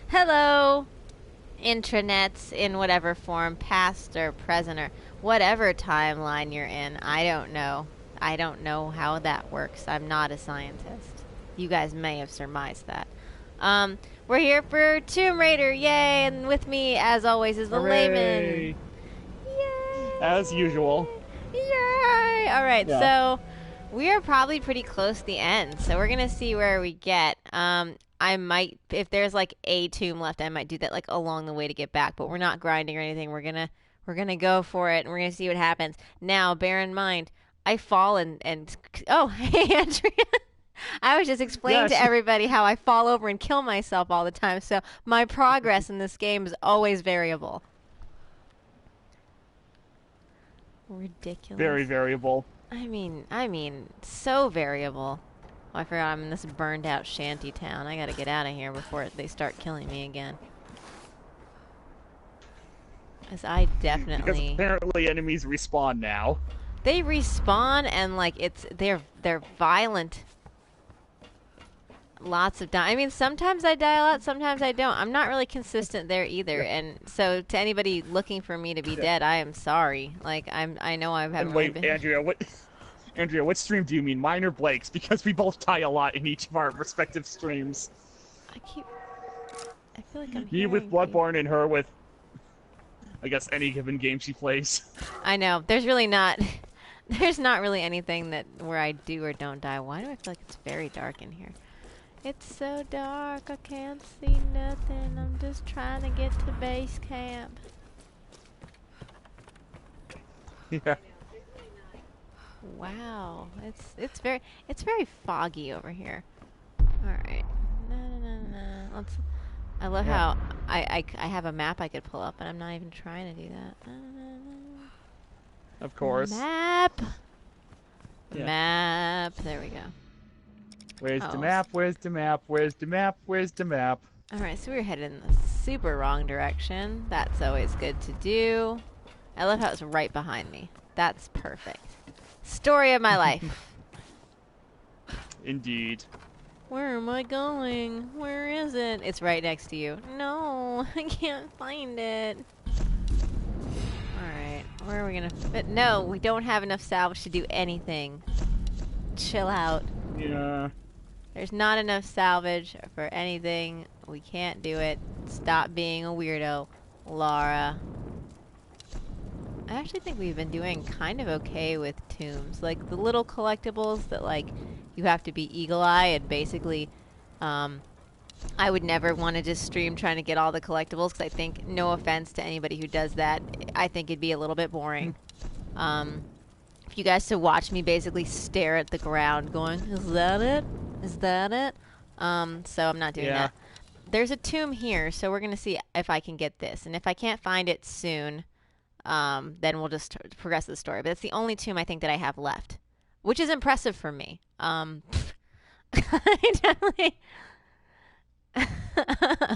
Hello, intranets in whatever form, past or present or whatever timeline you're in. I don't know. I don't know how that works. I'm not a scientist. You guys may have surmised that. We're here for Tomb Raider, yay! And with me, as always, is the layman. Hooray! As usual. Yay! Yay! All right, Yeah. so we are probably pretty close to the end, so we're gonna see where we get. I might, if there's like a tomb left, I might do that like along the way to get back. But we're not grinding or anything. We're gonna go for it, and we're gonna see what happens. Now, bear in mind, I fall and oh, hey Andrea. I was just explaining to Yes. everybody how I fall over and kill myself all the time. So my progress in this game is always variable. Very Ridiculous. variable. I mean, so variable. Oh, I forgot I'm in this burned out shanty town. I gotta get out of here before they start killing me again. Cause I Because definitely apparently enemies respawn now. they respawn and like they're violent. Lots of die. I mean, sometimes I die a lot, sometimes I don't. I'm not really consistent there either. And so to anybody looking for me to be Yeah. dead, I am sorry. Like I know I haven't And really wait, been. Andrea, what stream do you mean? Mine or Blake's? Because we both die a lot in each of our respective streams. I feel like I'm Me with hearing people. Bloodborne and her with, I guess, any given game she plays. I know. There's really not. There's not really anything that where I do or don't die. Why do I feel like it's very dark in here? It's so dark. I can't see nothing. I'm just trying to get to base camp. Yeah. Wow. It's very foggy over here. All right. No, no, no, no. I love Yeah. how I have a map I could pull up, and I'm not even trying to do that. No, no, no. Of course. Map. Yeah. Map. There we go. Where's the Oh. map? Where's the map? Where's the map? Where's the map? All right, so we're headed in the super wrong direction. That's always good to do. I love how it's right behind me. That's perfect. Story of my life. Indeed. Where am I going? Where is it? It's right next to you. No, I can't find it. Alright, where are we gonna fit? No, we don't have enough salvage to do anything. Chill out. Yeah. There's not enough salvage for anything. We can't do it. Stop being a weirdo, Laura. I actually think we've been doing kind of okay with tombs. Like the little collectibles that like you have to be eagle eye and basically I would never want to just stream trying to get all the collectibles because I think, no offense to anybody who does that, I think it'd be a little bit boring. If you guys to watch me basically stare at the ground going, is that it? Is that it? So I'm not doing that. There's a tomb here, so we're going to see if I can get this. And if I can't find it soon, then we'll just progress the story. But it's the only tomb I think that I have left, which is impressive for me. I definitely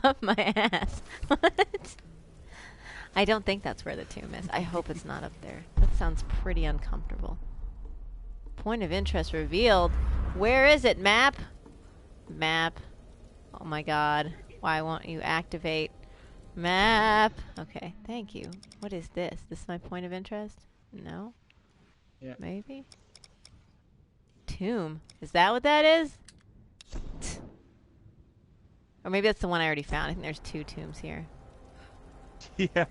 up my ass. What? I don't think that's where the tomb is. I hope it's not up there. That sounds pretty uncomfortable. Point of interest revealed. Where is it, map? Map. Oh my god. Why won't you activate? Map. Okay, thank you. What is this? This is my point of interest? No? Yeah. Maybe? Tomb. Is that what that is? Or maybe that's the one I already found. I think there's two tombs here. Yeah.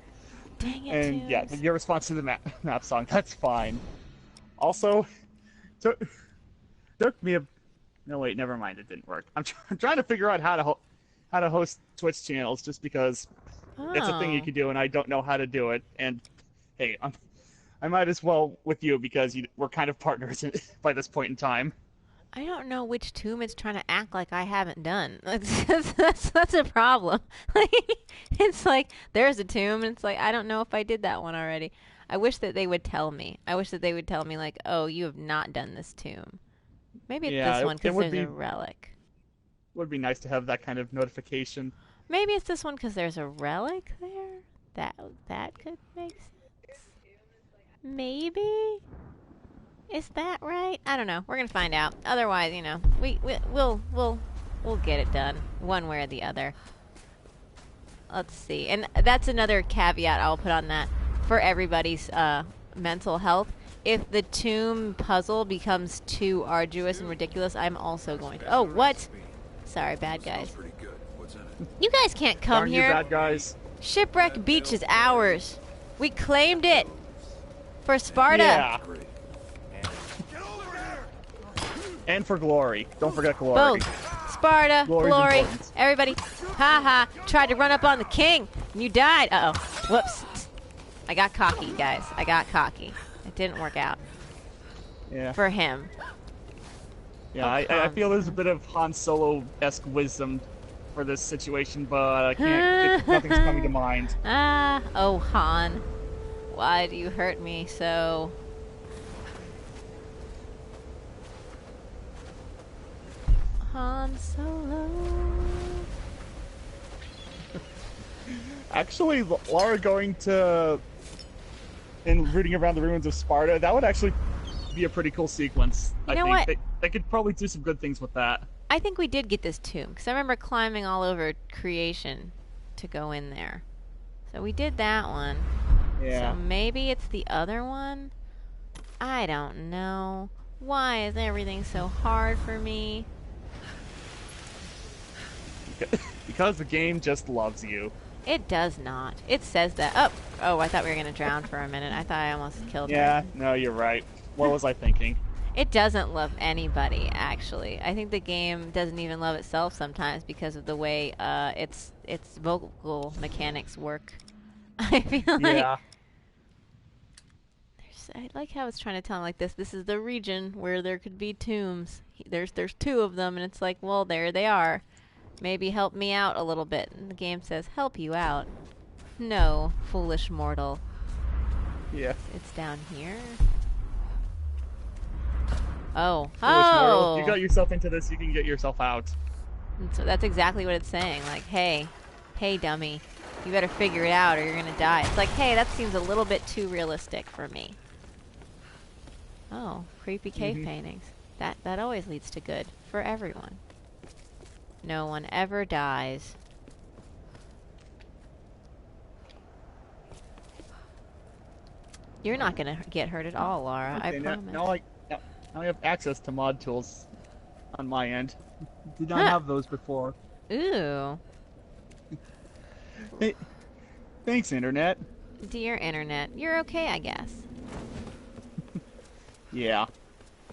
Dang it, And yeah, tombs. your response to the map song, that's fine. Also, took me a... No, wait, never mind, it didn't work. I'm trying to figure out how to host Twitch channels just because it's a thing you Oh. can do and I don't know how to do it. And hey, I might as well with you because we're kind of partners by this point in time. I don't know which tomb it's trying to act like I haven't done. That's a problem. It's like, there's a tomb, and it's like, I don't know if I did that one already. I wish that they would tell me. I wish that they would tell me, like, oh, you have not done this tomb. Maybe it's Yeah, this one it because would there's be a relic. nice to have that kind of notification. Maybe it's this one because there's a relic there? That could make sense. Maybe? Is that right? I don't know. We're gonna find out. Otherwise, we'll get it done one way or the other. let's see. And that's another caveat I'll put on that for everybody's mental health. If the tomb puzzle becomes too arduous and ridiculous, I'm also going to... Oh, what? Sorry, bad guys. You guys can't come Darn here. you bad guys. Shipwreck Beach is ours. We claimed it for Sparta. Yeah. And for glory. Don't forget glory. Both. Sparta, Glory's glory, important. everybody. Ha tried to run up on the king, and you died. Uh-oh. Whoops. I got cocky, guys. I got cocky. It didn't work out. Yeah. For him. Yeah, I feel there's a bit of Han Solo-esque wisdom for this situation, but I can't. Nothing's coming to mind. Oh, Han. Why do you hurt me so? Han Solo. Actually, Laura going to and rooting around the ruins of Sparta, that would actually be a pretty cool sequence. You know I think what? they could probably do some good things with that. I think we did get this tomb, because I remember climbing all over creation to go in there. So we did that one. Yeah. So maybe it's the other one? I don't know. Why is everything so hard for me? Because the game just loves you. It does not. It says that. Oh, I thought we were going to drown for a minute. I thought I almost killed her. Yeah, no, you're right. What was I thinking? It doesn't love anybody, actually. I think the game doesn't even love itself sometimes because of the way its vocal mechanics work. I feel like... Yeah. I like how it's trying to tell him like this. This is the region where there could be tombs. There's two of them, and it's like, well, there they are. Maybe help me out a little bit. And the game says, help you out. No, foolish mortal. Yeah. It's down here. Oh. Foolish mortal. Oh! You got yourself into this, you can get yourself out. And so that's exactly what it's saying. Like, hey, dummy. You better figure it out or you're gonna die. It's like, hey, that seems a little bit too realistic for me. Oh, creepy cave paintings. That always leads to good for everyone. No one ever dies. You're not gonna get hurt at all, Laura. Okay, I promise. now I have access to mod tools on my end. Did not have those before. Ooh. Hey, thanks, Internet. Dear Internet, you're okay, I guess. Yeah.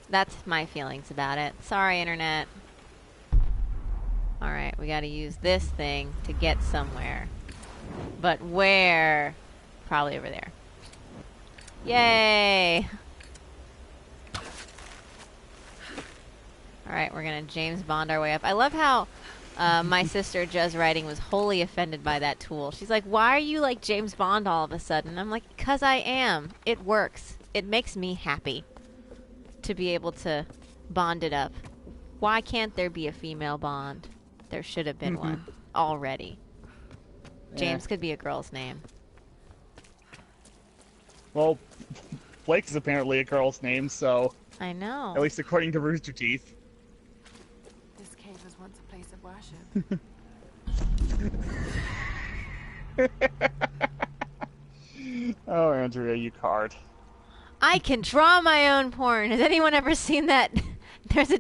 That's my feelings about it. Sorry, Internet. Alright, we gotta use this thing to get somewhere. But where? Probably over there. Yay! Alright, we're gonna James Bond our way up. I love how my sister, Jez Writing, was wholly offended by that tool. She's like, why are you like James Bond all of a sudden? I'm like, 'cause I am. It works. It makes me happy to be able to bond it up. Why can't there be a female Bond? There should have been one already. James could be a girl's name. Well, Blake is apparently a girl's name, so... I know. At least according to Rooster Teeth. This cave was once a place of worship. Oh, Andrea, you card. I can draw my own porn. Has anyone ever seen that? There's an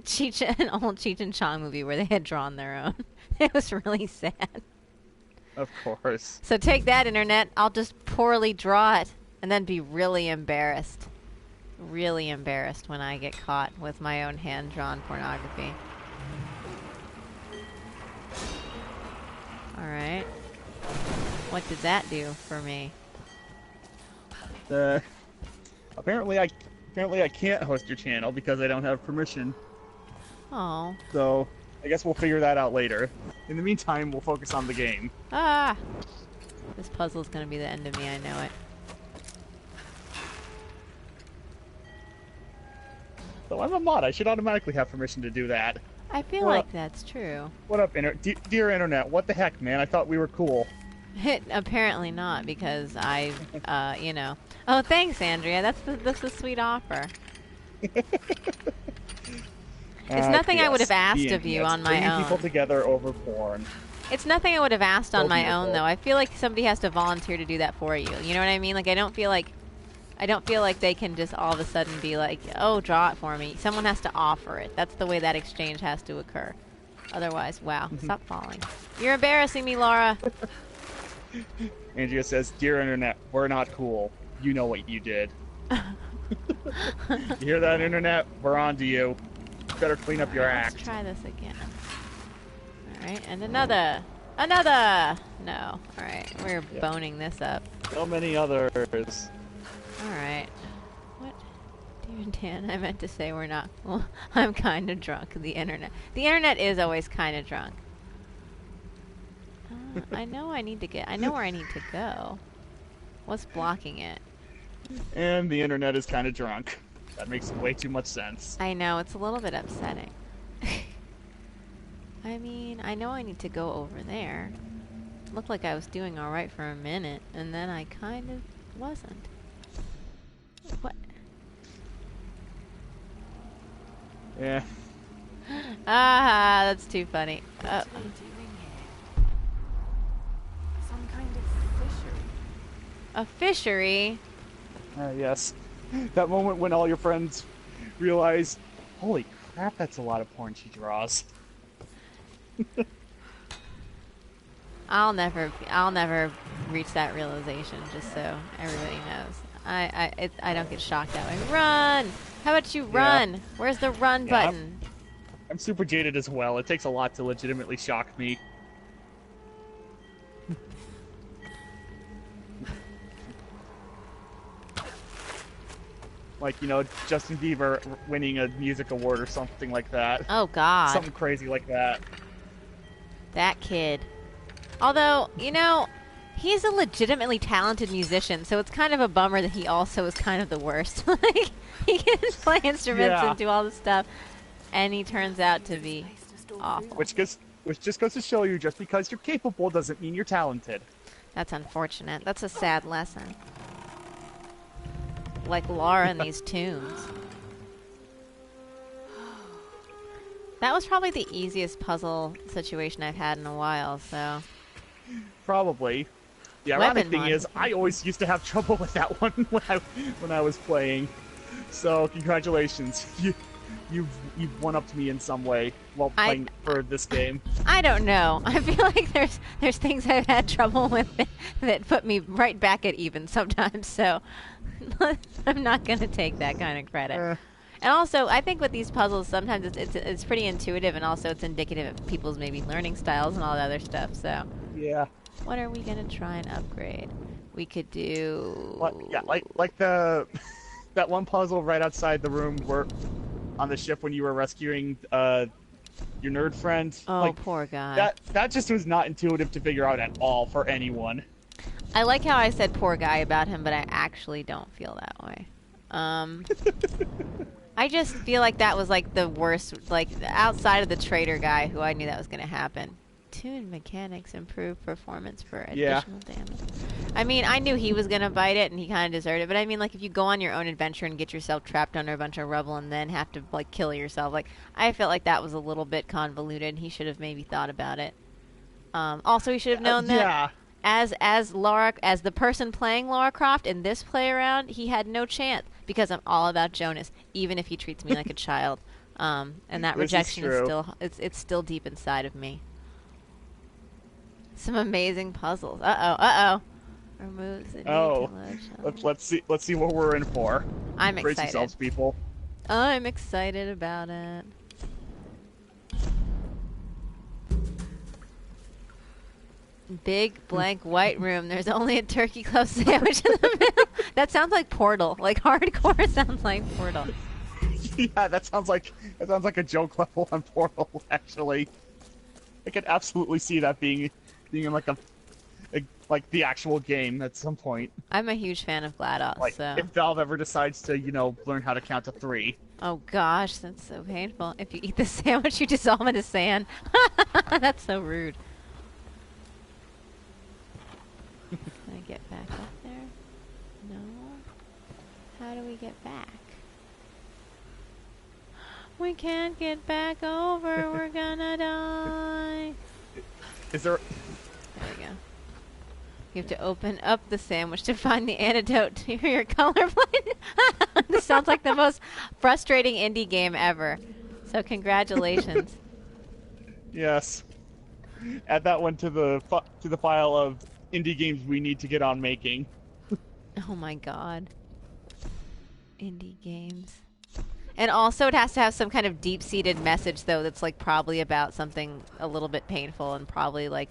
old Cheech and Chong movie where they had drawn their own. It was really sad. Of course. So take that, Internet. I'll just poorly draw it and then be really embarrassed. Really embarrassed when I get caught with my own hand-drawn pornography. Alright. What did that do for me? Apparently I can't host your channel because I don't have permission. Oh. So, I guess we'll figure that out later. In the meantime, we'll focus on the game. Ah! This puzzle's gonna be the end of me, I know it. So I'm a mod, I should automatically have permission to do that. I feel like that's true. What up, dear Internet? What the heck, man? I thought we were cool. Apparently not, because I, you know. Oh, thanks, Andrea. That's a sweet offer. It's nothing I would have asked of you on my Bringing own. people together over porn. It's nothing I would have asked on It'll be my your own, fault. though. I feel like somebody has to volunteer to do that for you. You know what I mean? Like, I don't feel like they can just all of a sudden be like, oh, draw it for me. Someone has to offer it. That's the way that exchange has to occur. Otherwise, wow, stop falling. You're embarrassing me, Laura. Andrea says, "Dear Internet, we're not cool. You know what you did." You hear that, Internet? We're on to you. Better clean up your act. Let's try this again. Alright, and another. Another! No. Alright, we're boning this up. So many others. Alright. What? Dear Dan, I meant to say we're not. Well, I'm kind of drunk. The internet. The internet is always kind of drunk. I know I need to get. I know where I need to go. What's blocking it? And the Internet is kind of drunk. That makes way too much sense. I know, it's a little bit upsetting. I mean, I know I need to go over there. Looked like I was doing alright for a minute, and then I kind of wasn't. What? Yeah. Ah, that's too funny. What are you doing here? Some kind of fishery. A fishery? Yes. That moment when all your friends realize, holy crap, that's a lot of porn she draws. I'll never reach that realization, just so everybody knows. I don't get shocked that way. Run! How about you run? Yeah. Where's the run button? I'm super jaded as well. It takes a lot to legitimately shock me. Like, you know, Justin Bieber winning a music award or something like that. Oh, God. Something crazy like that. That kid. Although, you know, he's a legitimately talented musician, so it's kind of a bummer that he also is kind of the worst. Like, he can play instruments and do all this stuff, and he turns out to be awful. Which just goes to show you, just because you're capable doesn't mean you're talented. That's unfortunate. That's a sad lesson. Like Laura in these tunes. That was probably the easiest puzzle situation I've had in a while, so... Probably. The ironic Weapon thing one. is, I always used to have trouble with that one when I was playing. So, congratulations. You've one-upped me in some way while playing for this game. I don't know. I feel like there's things I've had trouble with that put me right back at even sometimes, so I'm not going to take that kind of credit. And also, I think with these puzzles, sometimes it's pretty intuitive, and also it's indicative of people's maybe learning styles and all that other stuff, so... Yeah. What are we going to try and upgrade? We could do... like the... that one puzzle right outside the room where... on the ship when you were rescuing your nerd friend. Oh, like, poor guy. That just was not intuitive to figure out at all for anyone. I like how I said poor guy about him, but I actually don't feel that way. I just feel like that was like the worst, like outside of the trader guy who I knew that was going to happen. Tune mechanics improve performance for additional damage. I mean, I knew he was going to bite it and he kind of deserved it, but I mean, like, if you go on your own adventure and get yourself trapped under a bunch of rubble and then have to, like, kill yourself, like, I felt like that was a little bit convoluted. He should have maybe thought about it. Also, he should have known that as the person playing Lara Croft in this play around, he had no chance because I'm all about Jonas, even if he treats me like a child. And that rejection is still, it's still deep inside of me. Some amazing puzzles. Removes the need to load. Let's see what we're in for. I'm Brace excited. yourselves, people. I'm excited about it. Big blank white room. There's only a turkey club sandwich in the middle. That sounds like Portal. Like hardcore sounds like Portal. Yeah, that sounds like a joke level on Portal. Actually, I could absolutely see that being in like like the actual game at some point. I'm a huge fan of GLaDOS, Like, so... if Valve ever decides to, learn how to count to 3. Oh gosh, that's so painful. If you eat the sandwich, you dissolve into sand. That's so rude. Can I get back up there? No? How do we get back? We can't get back over. We're gonna die. Is there You have to open up the sandwich to find the antidote to your colorblind. This sounds like the most frustrating indie game ever. So congratulations. Yes. Add that one to the file of indie games we need to get on making. Oh my god. Indie games. And also it has to have some kind of deep-seated message, though, that's like probably about something a little bit painful and probably like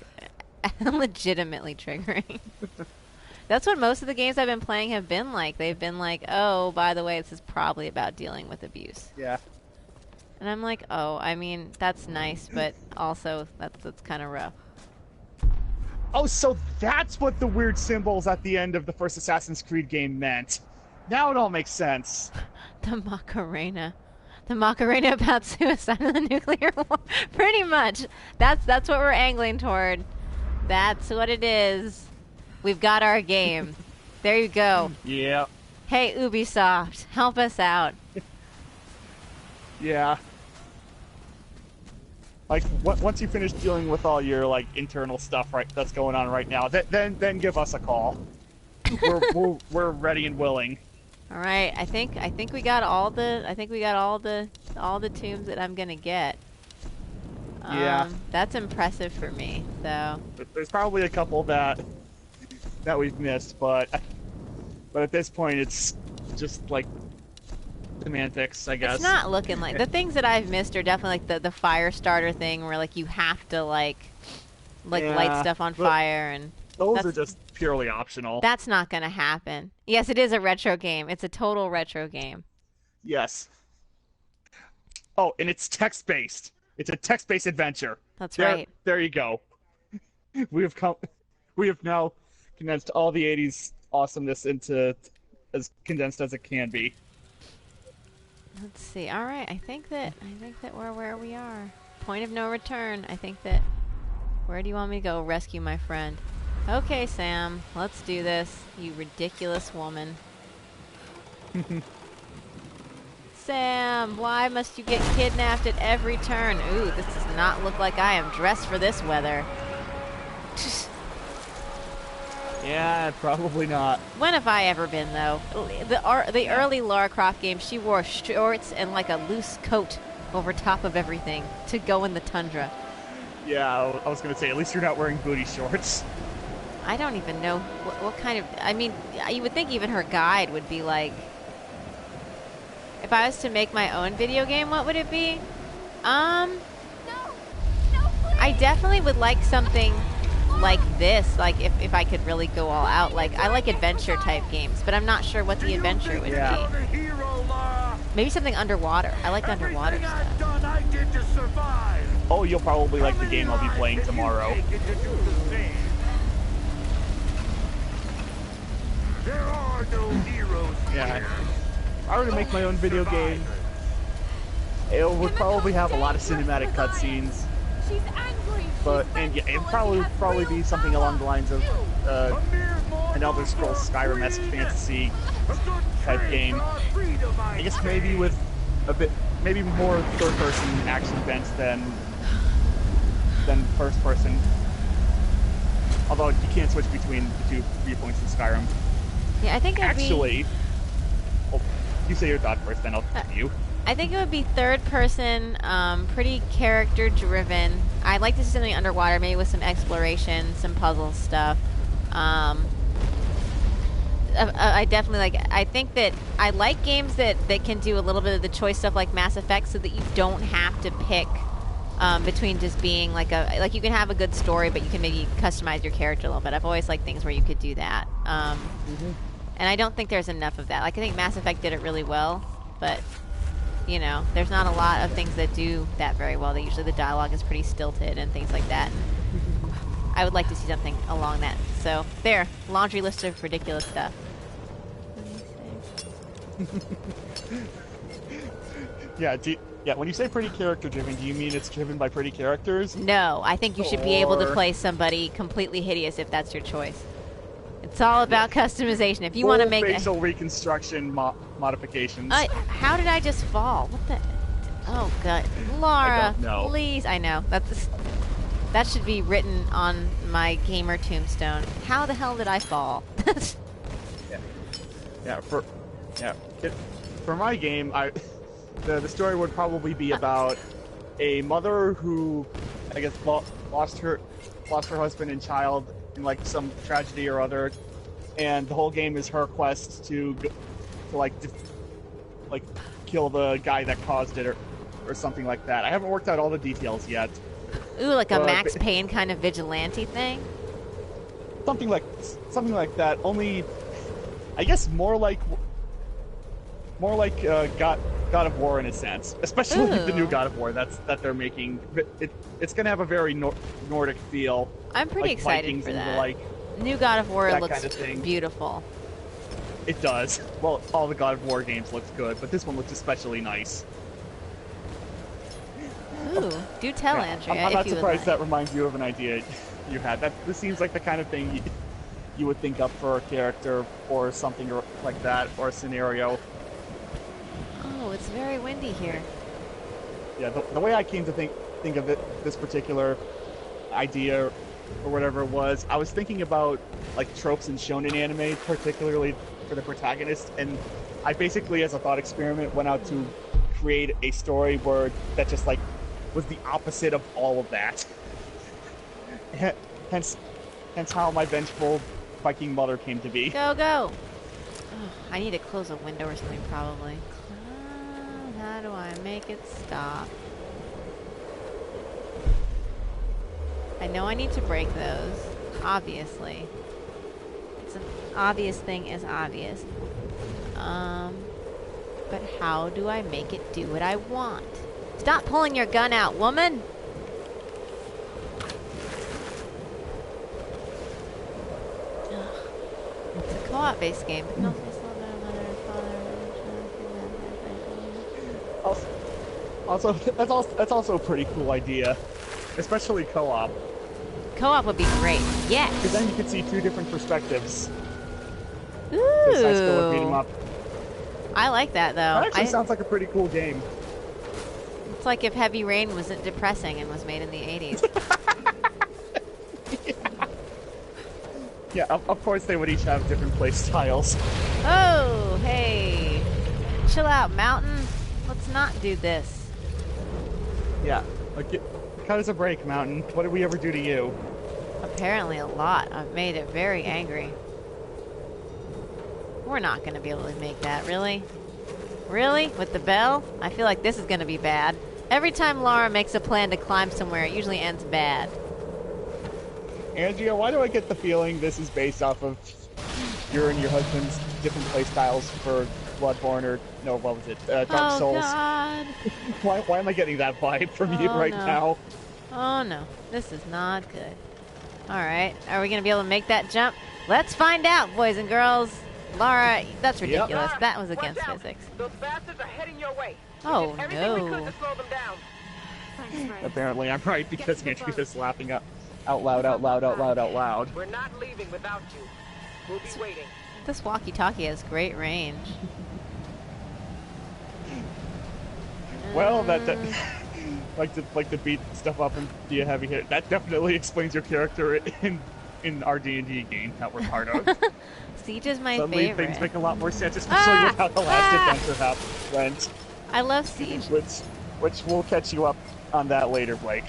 legitimately triggering. That's what most of the games I've been playing have been like. They've been like, oh, by the way, this is probably about dealing with abuse. Yeah. And I'm like, oh, I mean, that's nice, but also that's kind of rough. Oh, so that's what the weird symbols at the end of the first Assassin's Creed game meant. Now it all makes sense. The Macarena. The Macarena about suicide in the nuclear war. Pretty much. That's what we're angling toward. That's what it is. We've got our game. There you go. Yeah. Hey, Ubisoft, help us out. Yeah. Like, once you finish dealing with all your, like, internal stuff that's going on right now, then give us a call. We're ready and willing. All right, I think we got all the tombs that I'm gonna get. Yeah. That's impressive for me, though. There's probably a couple that we've missed, but at this point it's just like semantics, I guess. It's not looking like the things that I've missed are definitely like the fire starter thing, where like you have to like light stuff on fire, and those are just purely optional. That's not gonna happen. Yes, it is a retro game. It's a total retro game. Yes. Oh, and it's text-based. It's a text-based adventure. That's right. There you go. We have now condensed all the 80s awesomeness into as condensed as it can be. Let's see. All right, I think that we're where we are. Point of no return. I think that. Where do you want me to go? Rescue my friend. Okay, Sam. Let's do this. You ridiculous woman. Sam, why must you get kidnapped at every turn? Ooh, this does not look like I am dressed for this weather. Yeah, probably not. When have I ever been, though? The early Lara Croft games, she wore shorts and like a loose coat over top of everything to go in the tundra. Yeah, I was going to say, at least you're not wearing booty shorts. I don't even know what kind of... I mean, you would think even her guide would be like... If I was to make my own video game, what would it be? No, please. I definitely would like something like this, like if I could really go all out. Like, I like adventure type games, but I'm not sure what the adventure would be. Maybe something underwater. I like underwater stuff. Oh, you'll probably like the game I'll be playing tomorrow. There are no heroes Yeah. If I were to make my own video game, it would probably have a lot of cinematic cutscenes. She's angry. And yeah, it'd probably be something along the lines of an Elder Scrolls Skyrim-esque fantasy type game. I guess maybe with maybe more third-person action bent than first-person. Although you can't switch between the two viewpoints in Skyrim. Yeah, I think actually. Oh, you say your thought first, then I'll continue. I think it would be third person, pretty character driven. I'd like to see something underwater, maybe with some exploration, some puzzle stuff. I definitely I think that I like games that can do a little bit of the choice stuff like Mass Effect, so that you don't have to pick between just being like you can have a good story, but you can maybe customize your character a little bit. I've always liked things where you could do that. And I don't think there's enough of that. Like, I think Mass Effect did it really well, but, you know, there's not a lot of things that do that very well. Usually the dialogue is pretty stilted and things like that. I would like to see something along that. So, there. Laundry list of ridiculous stuff. Yeah, when you say pretty character-driven, do you mean it's driven by pretty characters? No, I think you should be able to play somebody completely hideous if that's your choice. It's all about customization. If you want to make facial reconstruction modifications. How did I just fall? What the? Oh god, Laura, I don't know. please! I know that's. That should be written on my gamer tombstone. How the hell did I fall? Yeah. For my game, the story would probably be about a mother who, I guess, lost her husband and child in like some tragedy or other, and the whole game is her quest to kill the guy that caused it or something like that. I haven't worked out all the details yet. Ooh, like a Max Payne kind of vigilante thing? Something like that. Only, I guess, more like God of War in a sense, especially the new God of War that they're making. It's gonna have a very Nordic feel. I'm pretty like excited Vikings for and that. New God of War looks kind of beautiful. It does. Well, all the God of War games look good, but this one looks especially nice. Ooh, do tell, Andrea. I'm not if you surprised would that like. reminds you of an idea you had. This seems like the kind of thing you would think up for a character or something like that, or a scenario. Oh, it's very windy here. Yeah, the way I came to think of this particular idea or whatever it was, I was thinking about like tropes in shonen anime, particularly for the protagonist, and I basically, as a thought experiment, went out to create a story where that just like was the opposite of all of that. Hence how my vengeful Viking mother came to be. Go, go! Oh, I need to close a window or something, probably. How do I make it stop? I know I need to break those, obviously. It's an obvious thing is obvious. But how do I make it do what I want? Stop pulling your gun out, woman! Ugh. It's a co-op based game. Also, that's also a pretty cool idea, especially co-op. Co-op would be great. Yes. Because then you could see two different perspectives. Ooh. This high school would beat 'em up. I like that though. That actually sounds like a pretty cool game. It's like if Heavy Rain wasn't depressing and was made in the 80s. Yeah, of course they would each have different play styles. Oh, hey. Chill out, Mountain. Let's not do this. Yeah, like cut us a break, Mountain. What did we ever do to you? Apparently a lot. I've made it very angry. We're not going to be able to make that, really? Really? With the bell? I feel like this is going to be bad. Every time Laura makes a plan to climb somewhere, it usually ends bad. Andrea, why do I get the feeling this is based off of your and your husband's different play styles for Bloodborne or, no, what was it? Dark Souls? God. Why am I getting that vibe from you right now? Oh no, this is not good. Alright, are we going to be able to make that jump? Let's find out, boys and girls. Laura, that's ridiculous. Yep. That was against Watch out. physics. Those bastards are heading your way. Oh, we did everything we could no. to slow them down. Thanks, Ray. Apparently I'm right because Andrea's laughing out loud. We're not leaving without you. We'll be waiting. This walkie-talkie has great range. Well, that like to beat stuff up and be a heavy hit. That definitely explains your character in our D&D game that we're part of. Siege is my Suddenly favorite. things make a lot more sense, especially with how the last adventure went. I love Siege. Which we'll catch you up on that later, Blake.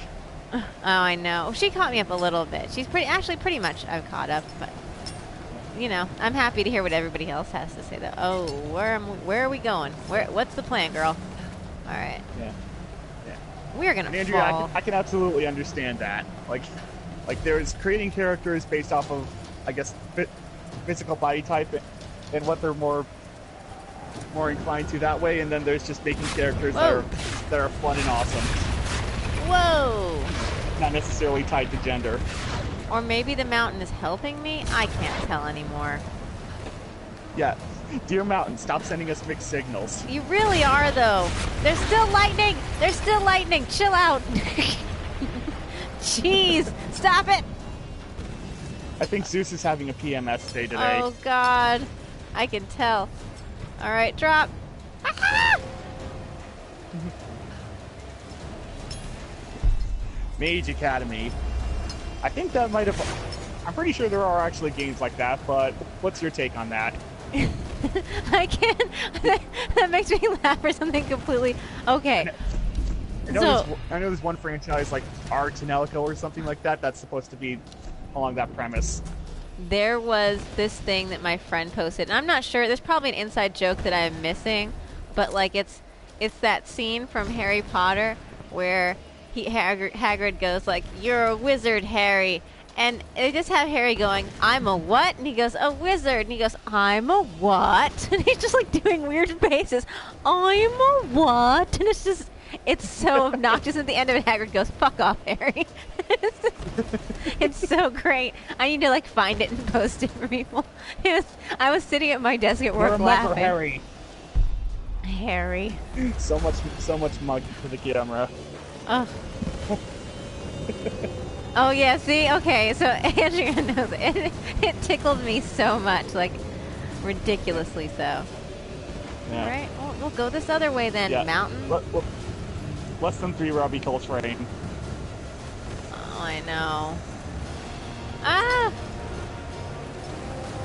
Oh, I know. She caught me up a little bit. She's pretty much I've caught up, but you know, I'm happy to hear what everybody else has to say though. Oh, where are we going? What's the plan, girl? All right. Yeah. We're gonna And Andrea, fall. I can absolutely understand that. Like there's creating characters based off of, I guess, physical body type and what they're more inclined to that way, and then there's just making characters that are fun and awesome. Whoa! Not necessarily tied to gender. Or maybe the mountain is helping me? I can't tell anymore. Yeah. Dear Mountain, stop sending us mixed signals. You really are, though. There's still lightning! There's still lightning! Chill out! Jeez! Stop it! I think Zeus is having a PMS day today. Oh, God. I can tell. Alright, drop. Mage Academy. I think that might have. I'm pretty sure there are actually games like that, but what's your take on that? I can't. That makes me laugh for something completely. Okay. I know, So I know there's one franchise like Art and Elko or something like that that's supposed to be along that premise. there was this thing that my friend posted, and I'm not sure. There's probably an inside joke that I'm missing, but like it's that scene from Harry Potter where Hagrid goes like, "You're a wizard, Harry." And they just have Harry going, "I'm a what?" And he goes, "A wizard." And he goes, "I'm a what?" And he's just like doing weird faces. "I'm a what?" And it's so obnoxious. At the end of it, Hagrid goes, "Fuck off, Harry." It's so great. I need to like find it and post it for people. I was sitting at my desk at work laughing. Harry. Harry. So much mug for the camera. Oh. Oh yeah, see? Okay, so Andrea knows it. It tickled me so much, like ridiculously so. Yeah. Alright, well, we'll go this other way then, Yeah. mountain. Less than 3 Robbie Coltrane. Oh, I know. Ah!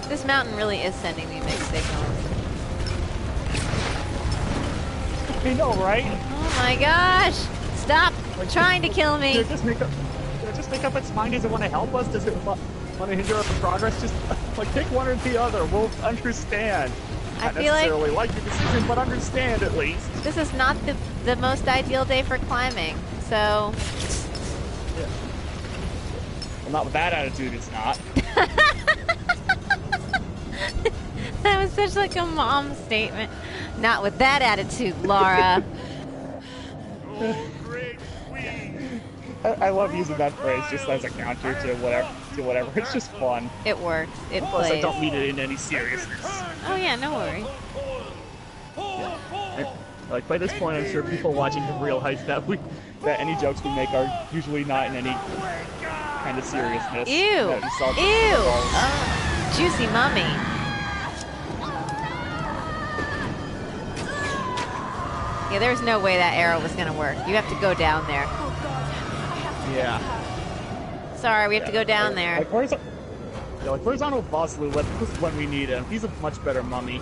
This mountain really is sending me mixed signals. I know, right? Oh my gosh! Stop trying to kill me! Did it just make up its mind? Does it want to help us? Does it want to hinder our progress? Just like pick one or the other. We'll understand. I Not feel necessarily like your decision, but understand at least. this is not the most ideal day for climbing, so... Yeah. Well, not with that attitude, it's not. That was such like a mom statement. Not with that attitude, Laura. Oh, great queen. I love using that phrase just as a counter to whatever. It's just fun. It works. It Plus, I plays. don't mean it in any seriousness. Oh yeah, no worries. Like by this point, I'm sure people watching have realized that any jokes we make are usually not in any kind of seriousness. Ew! You know, just all- Ew! all- Oh, juicy mummy. Yeah, there's no way that arrow was gonna work. You have to go down there. Yeah. Sorry, we have to go down there. Like horizontal boss Lou, when we need him. He's a much better mummy.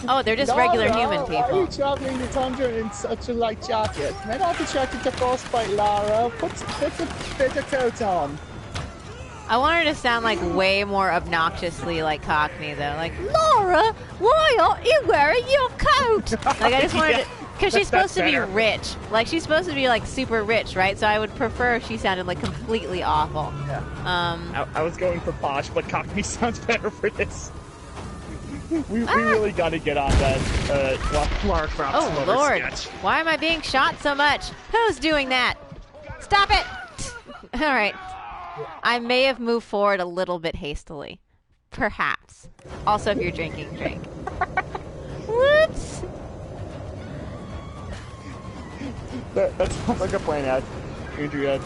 Oh, they're just regular human Why are you people. traveling the tundra in such a light jacket? May not be attracted to frostbite, Lara. Put a bit of coat on. I want her to sound like way more obnoxiously like Cockney though. Like, Laura, why aren't you wearing your coat? Like I just wanted to, because she's supposed to be better. rich. Like she's supposed to be like super rich, right? So I would prefer if she sounded like completely awful. Yeah. I was going for posh, but Cockney sounds better for this. We really got to get on that Lara Croft Oh Smother Lord, sketch. why am I being shot so much? Who's doing that? Stop it! All right. I may have moved forward a little bit hastily. Perhaps. Also, if you're drinking, drink. Whoops! That sounds like a plan, Andrea.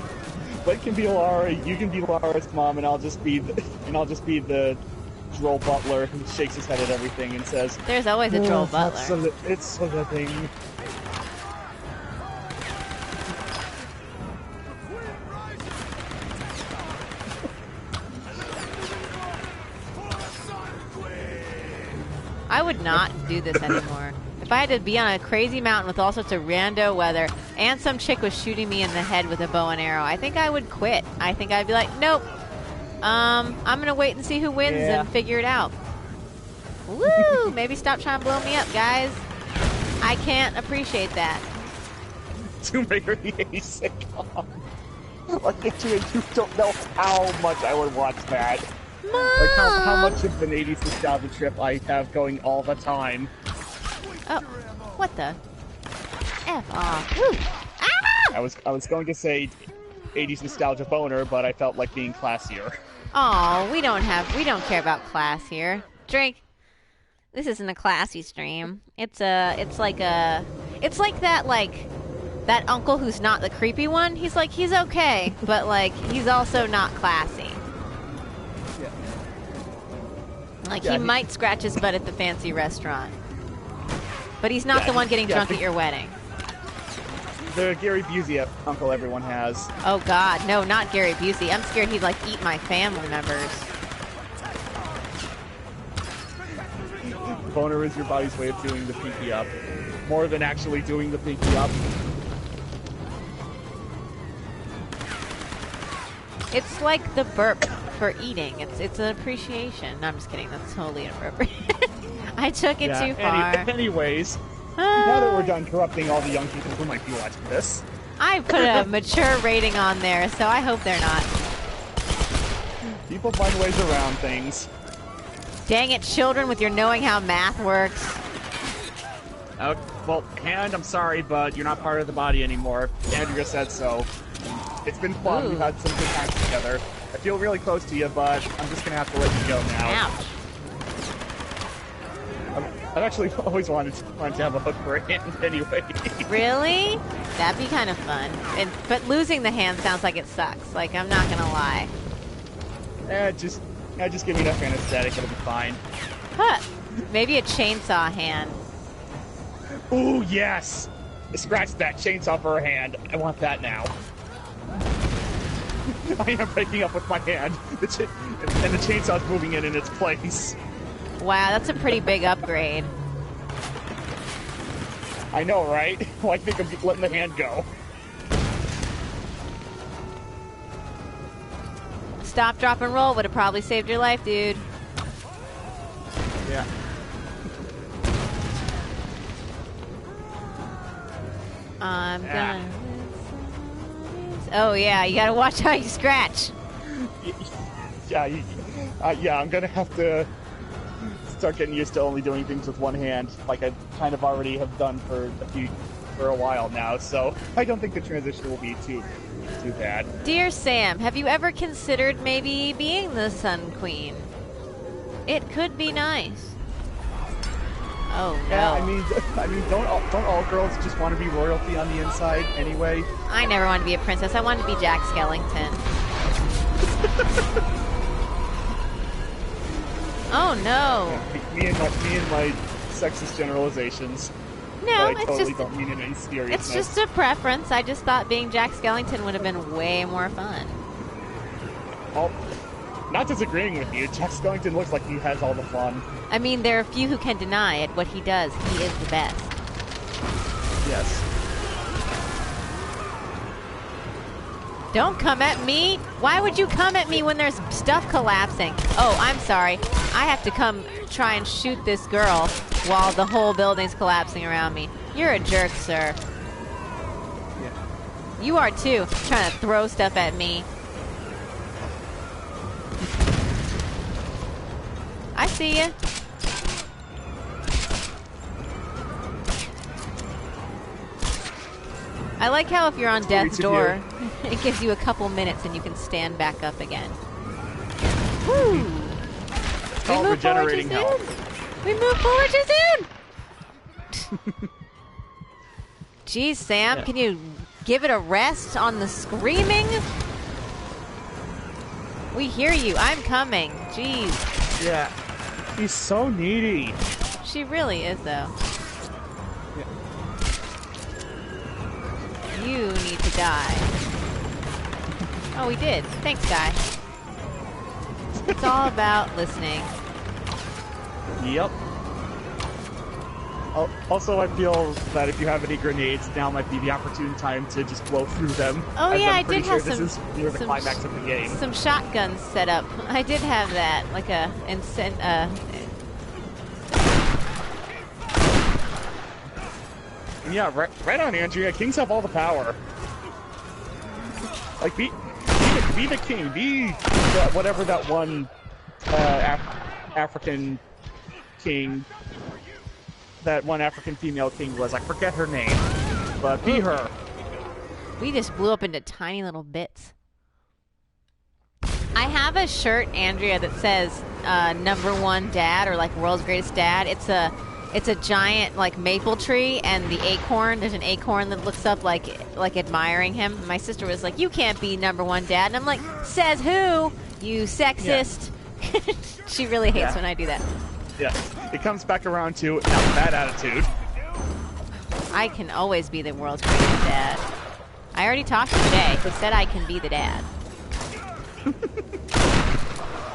Blake can be Lara, you can be Lara's mom, and I'll just be the droll butler who shakes his head at everything and says, There's always a droll butler. It's a living. I would not do this anymore. If I had to be on a crazy mountain with all sorts of rando weather and some chick was shooting me in the head with a bow and arrow, I think I would quit. I think I'd be like, nope. I'm gonna wait and see who wins and figure it out. Woo! Maybe stop trying to blow me up, guys. I can't appreciate that. Tomb Raider the 80s sitcom. Like, Andrea, you don't know how much I would watch that. Mom! Like how much of an 80s nostalgia trip I have going all the time. Oh, what the? F off. Woo! Ah! I was going to say 80s nostalgia boner, but I felt like being classier. Oh, we don't care about class here. Drink. This isn't a classy stream. It's like that uncle who's not the creepy one. He's okay, but like he's also not classy. Yeah. Like he might scratch his butt at the fancy restaurant. But he's not Yeah, the one getting yeah, drunk at your wedding. The Gary Busey uncle everyone has. Oh God, no, not Gary Busey. I'm scared he'd like eat my family members. Boner is your body's way of doing the pinky up. More than actually doing the pinky up. It's like the burp for eating. It's an appreciation. No, I'm just kidding. That's totally inappropriate. I took it too far. Anyways, now that we're done corrupting all the young people who might be watching this. I put a mature rating on there, so I hope they're not. People find ways around things. Dang it, children with your knowing how math works. Well, Hand, I'm sorry, but you're not part of the body anymore. Andrea said so. It's been fun. Ooh. We've had some good times together. I feel really close to you, but I'm just gonna have to let you go now. Ouch. I've actually always wanted to have a hook for a hand anyway. Really? That'd be kind of fun. But losing the hand sounds like it sucks. Like, I'm not gonna lie. Just give me enough anesthetic, it'll be fine. Huh. Maybe a chainsaw hand. Ooh, yes! Scratch that chainsaw for a hand. I want that now. I am breaking up with my hand, and the chainsaw's moving in its place. Wow, that's a pretty big upgrade. I know, right? Well, I think I'm letting the hand go. Stop, drop, and roll would have probably saved your life, dude. Yeah. I'm gonna... Oh, yeah, you gotta watch how you scratch. Yeah, I'm gonna have to start getting used to only doing things with one hand, like I kind of already have done for a while now, so I don't think the transition will be too bad. Dear Sam, have you ever considered maybe being the Sun Queen? It could be nice. Oh no. Yeah, I mean, don't all girls just want to be royalty on the inside anyway? I never wanted to be a princess. I wanted to be Jack Skellington. Oh no. Me and my sexist generalizations. No, I it's totally just don't mean in any seriousness. it's just a preference. I just thought being Jack Skellington would have been way more fun. Oh, not disagreeing with you. Jack Skellington looks like he has all the fun. I mean, there are few who can deny it. What he does, he is the best. Yes. Don't come at me. Why would you come at me when there's stuff collapsing? Oh, I'm sorry. I have to come try and shoot this girl while the whole building's collapsing around me. You're a jerk, sir. Yeah. You are too, trying to throw stuff at me. I see ya. I like how if you're on death's door, it gives you a couple minutes and you can stand back up again. Woo! It's called regenerating health. We moved forward too soon! Jeez, Sam, Yeah. can you give it a rest on the screaming? We hear you. I'm coming. Jeez. Yeah. He's so needy. She really is, though. Yeah. You need to die. Oh, we did. Thanks, guy. It's all about listening. Yep. Also, I feel that if you have any grenades, now might be the opportune time to just blow through them. Oh as yeah, I'm I pretty did sure have this some. is near the some climax of the game. Some shotguns set up. I did have that, like a Yeah, right on, Andrea. Kings have all the power. Like, be the king. Be whatever that one African king, that one African female king was. I forget her name, but be her. We just blew up into tiny little bits. I have a shirt, Andrea, that says #1 dad, or like world's greatest dad. It's a giant like maple tree, and the acorn, there's an acorn that looks up like admiring him. My sister was like, you can't be #1 dad. And I'm like, says who? You sexist. Yeah. She really hates when I do that. Yeah, it comes back around to now that attitude. I can always be the world's greatest dad. I already talked to Jay. He said I can be the dad.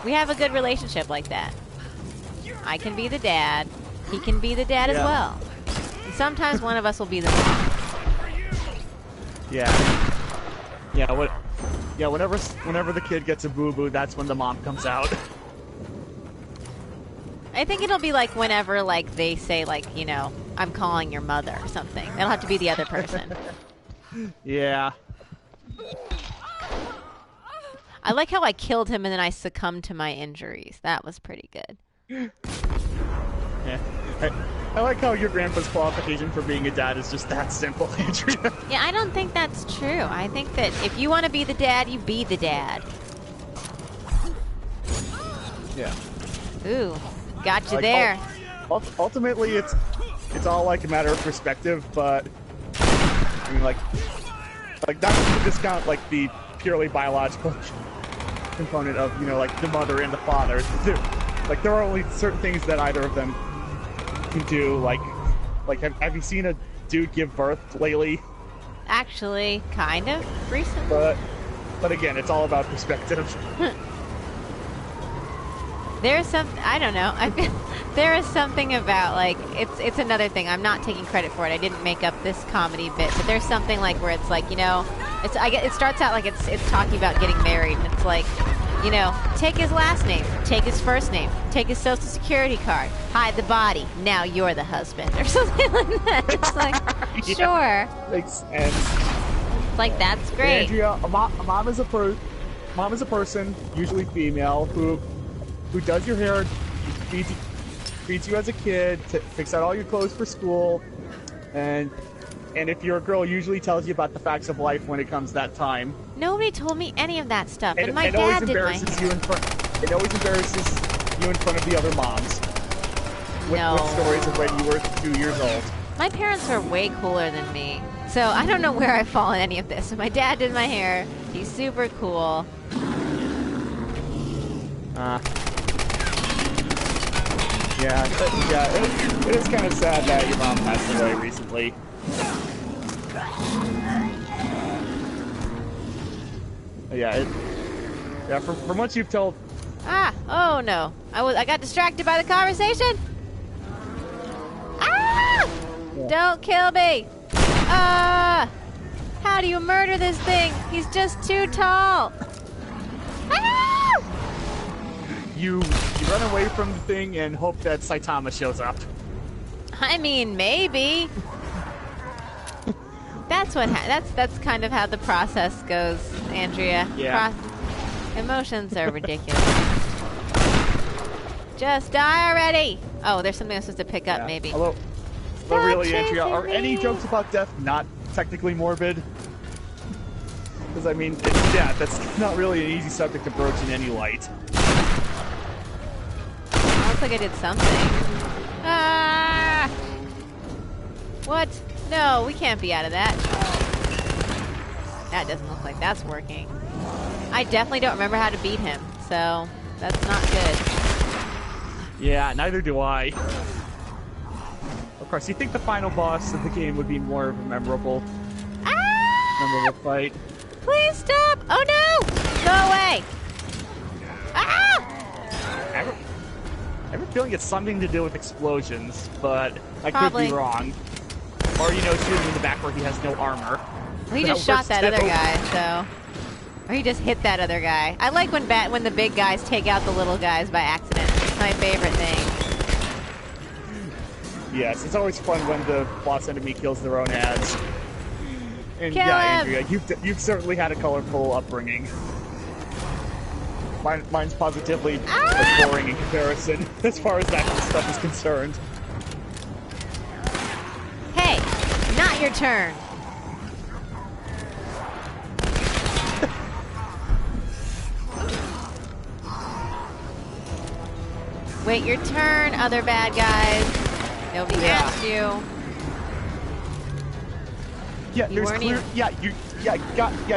We have a good relationship like that. I can be the dad. He can be the dad as well. And sometimes one of us will be the mom. Yeah. Yeah, whenever the kid gets a boo-boo, that's when the mom comes out. I think it'll be like whenever, like, they say, like, you know, I'm calling your mother or something. That'll have to be the other person. Yeah. I like how I killed him and then I succumbed to my injuries. That was pretty good. Yeah. I like how your grandpa's qualification for being a dad is just that simple, Andrea. Yeah, I don't think that's true. I think that if you want to be the dad, you be the dad. Yeah. Ooh, got you Like, there. Ultimately, it's all like a matter of perspective, but I mean, like not to discount like the purely biological component of, you know, like the mother and the father. Like there are only certain things that either of them can do. Like have you seen a dude give birth lately? Actually, kind of recently. But again, it's all about perspective. There's some, I don't know. There is something about, like, it's another thing. I'm not taking credit for it. I didn't make up this comedy bit, but there's something like where it's like, you know, it starts out like it's talking about getting married, and it's like, you know, take his last name, take his first name, take his social security card, hide the body. Now you're the husband, or something like that. It's like, Yeah, sure, makes sense. like that's great. Andrea, a mom is a person, usually female, who does your hair, feeds you as a kid, picks out all your clothes for school, and if you're a girl, usually tells you about the facts of life when it comes that time. Nobody told me any of that stuff, and my it always dad did my embarrasses hair. you in front. It always embarrasses you in front of the other moms. With stories of when you were 2 years old. My parents are way cooler than me, so I don't know where I fall in any of this. My dad did my hair. He's super cool. Yeah, it is kind of sad that your mom passed away recently. Yeah, from what you've told. Oh no! I got distracted by the conversation. Ah! Yeah. Don't kill me! How do you murder this thing? He's just too tall. Ah! You run away from the thing and hope that Saitama shows up. I mean, maybe. That's what. That's kind of how the process goes, Andrea. Yeah. Emotions are ridiculous. Just die already. Oh, there's something I'm supposed to pick up, Yeah. maybe. Although really, Andrea, are any jokes about death not technically morbid? Because I mean, that's not really an easy subject to broach in any light. Looks like I did something. Ah! What? No, we can't be out of that. That doesn't look like that's working. I definitely don't remember how to beat him, so that's not good. Yeah, neither do I. Of course, you think the final boss of the game would be more of a memorable fight. Please stop! Oh no! Go away! Ah! I have a feeling it's something to do with explosions, but I Probably. could be wrong. Or, you know, shooting in the back where he has no armor. Well, he just shot that other guy, so... Or he just hit that other guy. I like when the big guys take out the little guys by accident. It's my favorite thing. Yes, it's always fun when the boss enemy kills their own ads. And Kill yeah, him! Andrea, you've certainly had a colorful upbringing. Mine's positively boring in comparison, as far as that stuff is concerned. Hey, not your turn. Wait your turn, other bad guys. Nobody asked you. Yeah, You weren't even-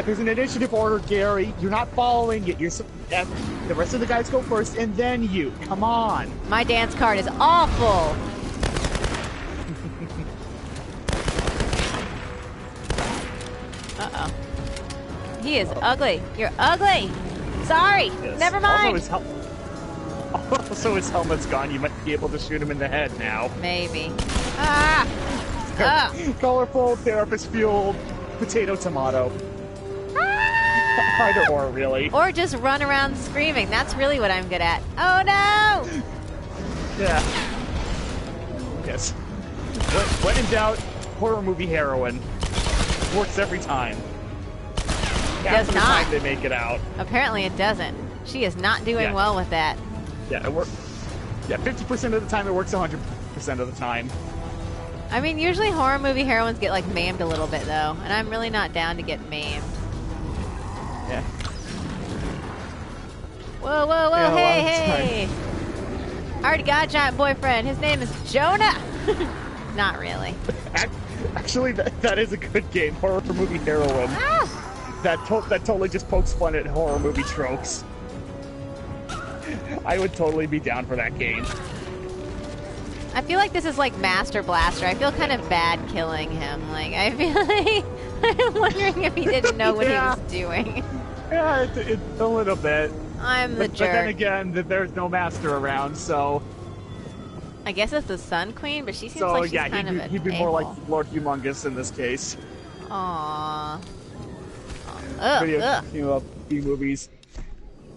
there's an initiative order, Gary. You're not following it. The rest of the guys go first, and then you. Come on. My dance card is awful. He is ugly. You're ugly. Sorry. Yes. Never mind. Also, his helmet's gone. You might be able to shoot him in the head now. Maybe. Ah! Ah! Colorful, therapist-fueled, potato, tomato. Either or, really. Or just run around screaming. That's really what I'm good at. Oh no! Yeah. Yes. When in doubt, horror movie heroine. Works every time. Half Does of the not. time they make it out. Apparently it doesn't. She is not doing Yeah. well with that. Yeah, it works. Yeah, 50% of the time it works 100% of the time. I mean, usually horror movie heroines get like maimed a little bit though, and I'm really not down to get maimed. Yeah. Whoa, whoa, whoa, Yeah, a lot hey, of the hey! I already got a giant boyfriend. His name is Jonah! Not really. Actually, that is a good game. Horror movie heroine. Ah! That totally just pokes fun at horror movie tropes. I would totally be down for that game. I feel like this is like Master Blaster. I feel kind of bad killing him. Like, I feel like... I'm wondering if he didn't know what Yeah. he was doing. Yeah, it's a little bit. I'm the But jerk. then again, there's no master around, so... I guess it's the Sun Queen, but she seems So, like she's yeah, kind of an he'd be more like a-hole. Lord Humongous in this case. Aww. Ugh, ugh. Video movies.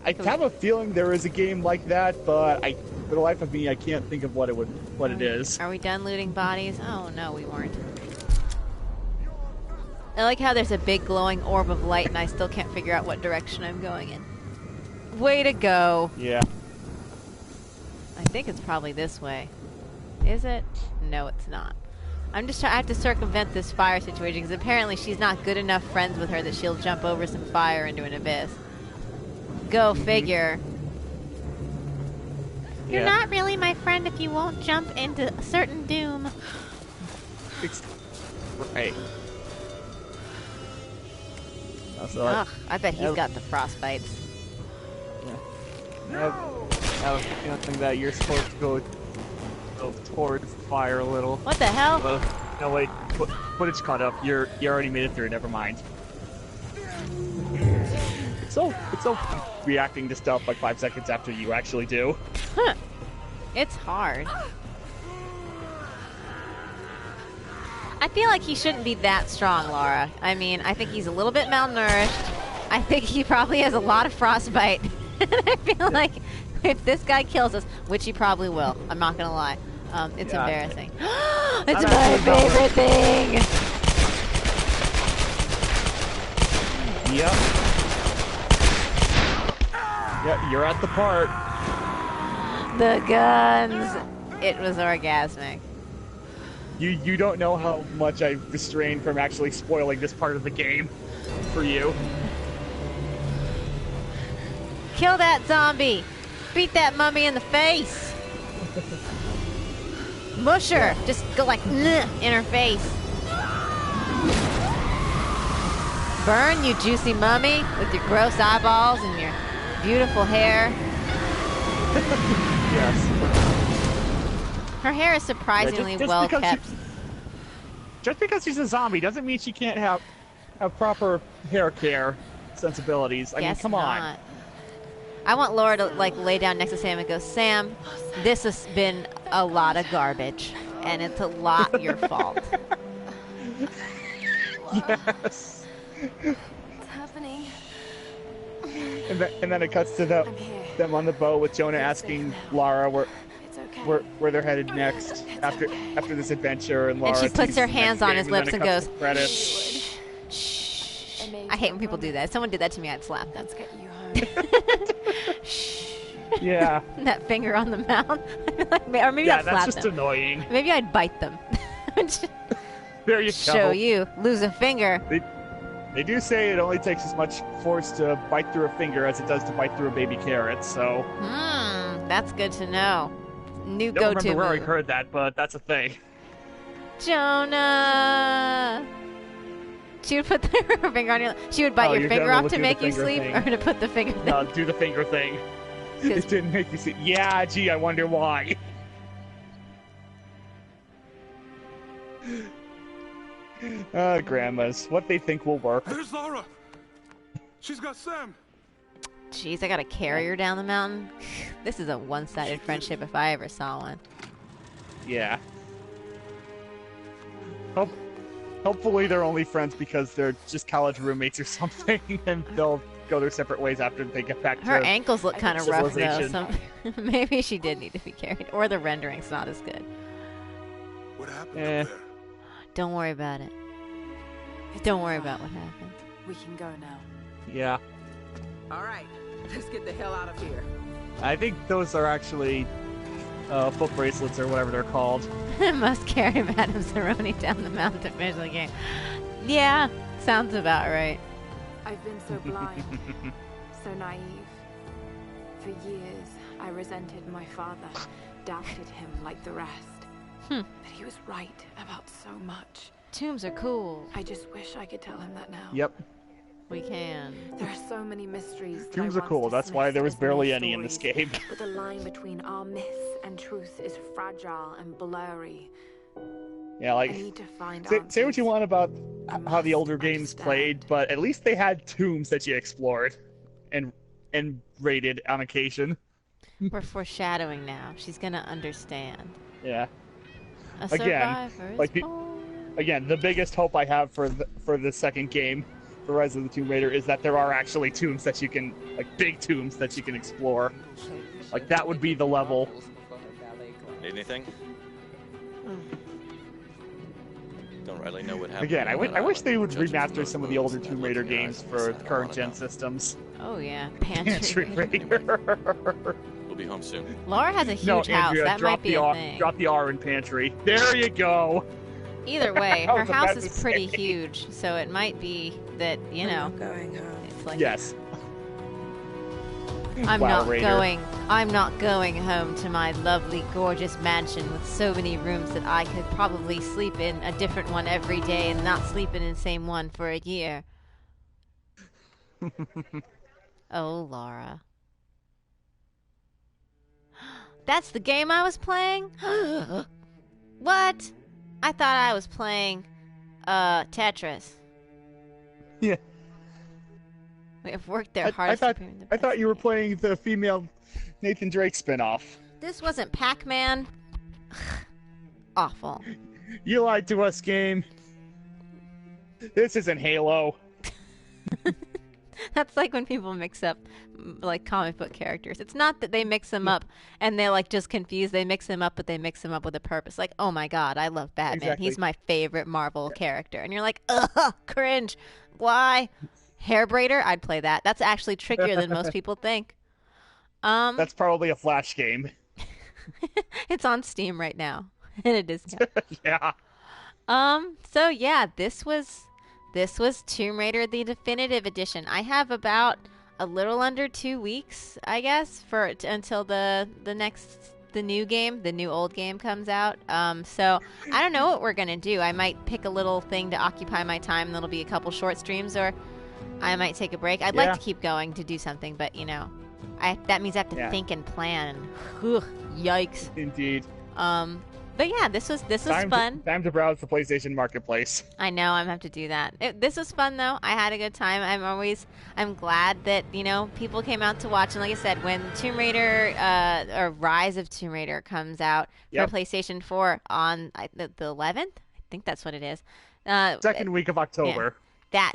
I have a feeling there is a game like that, but for the life of me, I can't think of what it is. Are we done looting bodies? Oh, no, we weren't. I like how there's a big glowing orb of light and I still can't figure out what direction I'm going in. Way to go. Yeah. I think it's probably this way. Is it? No, it's not. I have to circumvent this fire situation because apparently she's not good enough friends with her that she'll jump over some fire into an abyss. Go figure. You're Yeah. not really my friend if you won't jump into certain doom. Right. So Ugh, I bet he's got the frostbites. I have a feeling that you're supposed to go towards the fire a little. What the hell? No, wait. Footage caught up. You already made it through. Never mind. It's so reacting to stuff like 5 seconds after you actually do. Huh. It's hard. I feel like he shouldn't be that strong, Laura. I mean, I think he's a little bit malnourished. I think he probably has a lot of frostbite. And I feel like if this guy kills us, which he probably will, I'm not gonna lie, it's Yeah. embarrassing. It's my favorite thing! Yep. Yeah, you're at the part. The guns! It was orgasmic. You don't know how much I restrained from actually spoiling this part of the game for you. Kill that zombie! Beat that mummy in the face! Mush her! Just go like in her face. Burn, you juicy mummy, with your gross eyeballs and your beautiful hair. Yes. Her hair is surprisingly just well because kept. Just because she's a zombie doesn't mean she can't have proper hair care sensibilities. I mean, Guess come not. on. I want Laura to like lay down next to Sam and go, Sam, this has been a lot of garbage, and it's a lot your fault. Yes. What's happening? And then it cuts to I'm here. them on the boat with Jonah asking Lara It's okay. where they're headed next after this adventure, and Lara And she puts teases her the hands next on game, his and then lips it and cuts goes, to credits. I hate when people do that. If someone did that to me, I'd slap them. Let's get you home. Yeah. That finger on the mouth. Or maybe Yeah, I'd slap that's just them. annoying. Maybe I'd bite them. There you Show go. you. Lose a finger. They do say it only takes as much force to bite through a finger as it does to bite through a baby carrot, so... That's good to know. New Don't go-to remember where I move. heard that, but that's a thing. Jonah! She would put her finger on your... She would bite Oh, your you're finger done off with to the make you finger sleep, thing. or to put the finger thing. No, do the finger thing. 'Cause- It didn't make you see. Yeah, gee, I wonder why. Grandmas, what they think will work. There's Laura. She's got Sam. Jeez, I gotta carry her down the mountain. This is a one-sided friendship if I ever saw one. Yeah. Hopefully they're only friends because they're just college roommates or something, and they'll go their separate ways after they get back to Her ankles look kind of rough though, civilization. so maybe she did need to be carried. Or the rendering's not as good. What happened Eh. up there? Don't worry about it. Don't worry about what happened. We can go now. Yeah. All right, let's get the hell out of here. I think those are actually foot bracelets or whatever they're called. Must carry Madame Zeroni down the mountain to finish the game. Yeah, sounds about right. I've been so blind, so naive. For years, I resented my father, doubted him like the rest. But he was right about so much. Tombs are cool. I just wish I could tell him that now. Yep. We can. There are so many mysteries. that I Tombs are once cool. That's why dismissed there was as barely mere any in this stories. game. But the line between our myths and truth is fragile and blurry. Yeah, I like, need to find say what you answers. want about I how the must older games understand. played, but at least they had tombs that you explored and raided on occasion. We're foreshadowing now. She's gonna understand. Yeah. A Again, survivor is like born. Again, the biggest hope I have for the second game, for Rise of the Tomb Raider, is that there are actually tombs that you can, like big tombs that you can explore. Like that would be the level. Need anything? Don't really know what happened. Again, I on that wish they would island. Judging from remaster those some of the moves older and that Tomb look Raider in your games eyes, for I wanna current know. gen systems. Oh yeah, Pantry pantry. Raider. We'll be home soon. Laura has a huge No, house. Andrea, That drop might be the a R, thing. drop the R in pantry. There you go. Either way, I her was about house to is pretty say. huge, so it might be that I'm going home. it's like Yes. I'm Wow, not Raider. going home to my lovely, gorgeous mansion with so many rooms that I could probably sleep in a different one every day and not sleep in the same one for a year. Oh, Laura. That's the game I was playing? What? I thought I was playing, Tetris. Yeah. We have worked their I hardest thought to bring the I thought best you were game. playing the female Nathan Drake spinoff. This wasn't Pac-Man. Awful. You lied to us, game. This isn't Halo. That's like when people mix up like comic book characters. It's not that they mix them up and they're like just confused. They mix them up, but they mix them up with a purpose. Like, oh my god, I love Batman. Exactly. He's my favorite Marvel character. And you're like, ugh, cringe. Why? Hair braider? I'd play that. That's actually trickier than most people think. That's probably a Flash game. It's on Steam right now. And it is. Yeah. So yeah, this was Tomb Raider the Definitive Edition. I have about a little under 2 weeks, I guess, until the new old game comes out. So I don't know what we're gonna do. I might pick a little thing to occupy my time. That'll be a couple short streams, or I might take a break. I'd like Yeah. to keep going to do something, but you know, that means I have to Yeah. think and plan. Whew, yikes. Indeed. But yeah, this was fun. Time to browse the PlayStation Marketplace. I know I'm gonna have to do that. This was fun though. I had a good time. I'm glad that people came out to watch. And like I said, when Tomb Raider or Rise of Tomb Raider comes out Yep. for PlayStation 4 on the 11th, I think that's what it is. Second week of October. That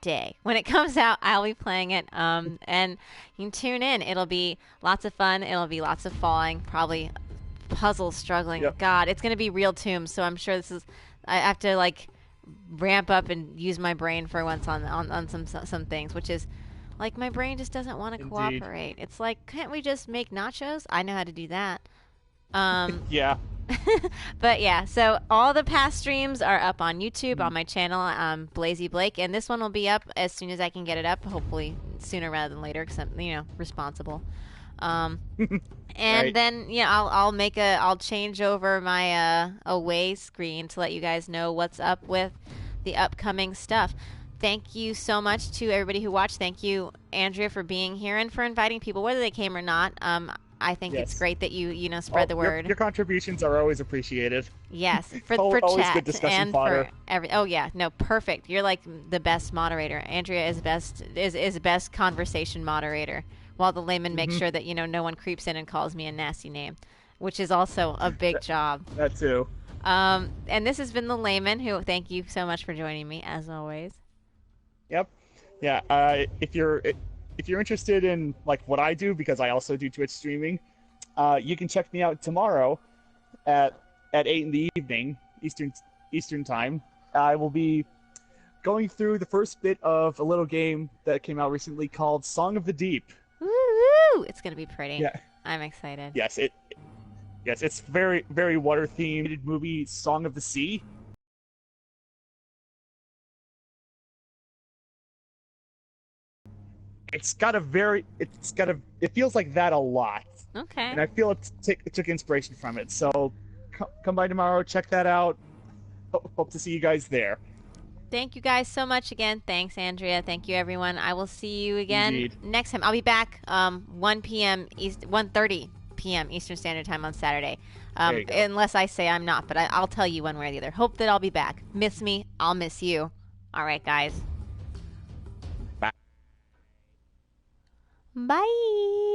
day when it comes out, I'll be playing it. And you can tune in. It'll be lots of fun. It'll be lots of falling, probably puzzles, struggling. Yep. God, it's gonna be real tombs. So I'm sure I have to like ramp up and use my brain for once on some things, which is like my brain just doesn't want to Indeed. cooperate. It's like, can't we just make nachos? I know how to do that. Yeah. But yeah, so all the past streams are up on YouTube on my channel, Blazy Blake, and this one will be up as soon as I can get it up. Hopefully sooner rather than later, because I'm responsible. And Right. then I'll change over my away screen to let you guys know what's up with the upcoming stuff. Thank you so much to everybody who watched. Thank you, Andrea, for being here and for inviting people, whether they came or not. I think it's Yes. great that you spread the word. Your contributions are always appreciated. Yes, for Always chat good discussion and fodder. for every. Oh yeah, no, perfect. You're like the best moderator. Andrea is best conversation moderator, while the layman makes sure that no one creeps in and calls me a nasty name, which is also a big job. That too. And this has been the layman. Who thank you so much for joining me as always. Yep. Yeah. If you're interested in like what I do, because I also do Twitch streaming, you can check me out tomorrow at 8 in the evening Eastern time. I will be going through the first bit of a little game that came out recently called Song of the Deep. Woo! It's gonna be pretty. Yeah. I'm excited. Yes, it's very, very water themed movie, Song of the Sea. It feels like that a lot. Okay. And I feel it took inspiration from it. So come by tomorrow, check that out. Hope to see you guys there. Thank you guys so much again. Thanks, Andrea. Thank you, everyone. I will see you again Indeed. next time. I'll be back 1:30 p.m. Eastern Standard Time on Saturday. There you go. Unless I say I'm not, but I'll tell you one way or the other. Hope that I'll be back. Miss me, I'll miss you. All right, guys. Bye. Bye.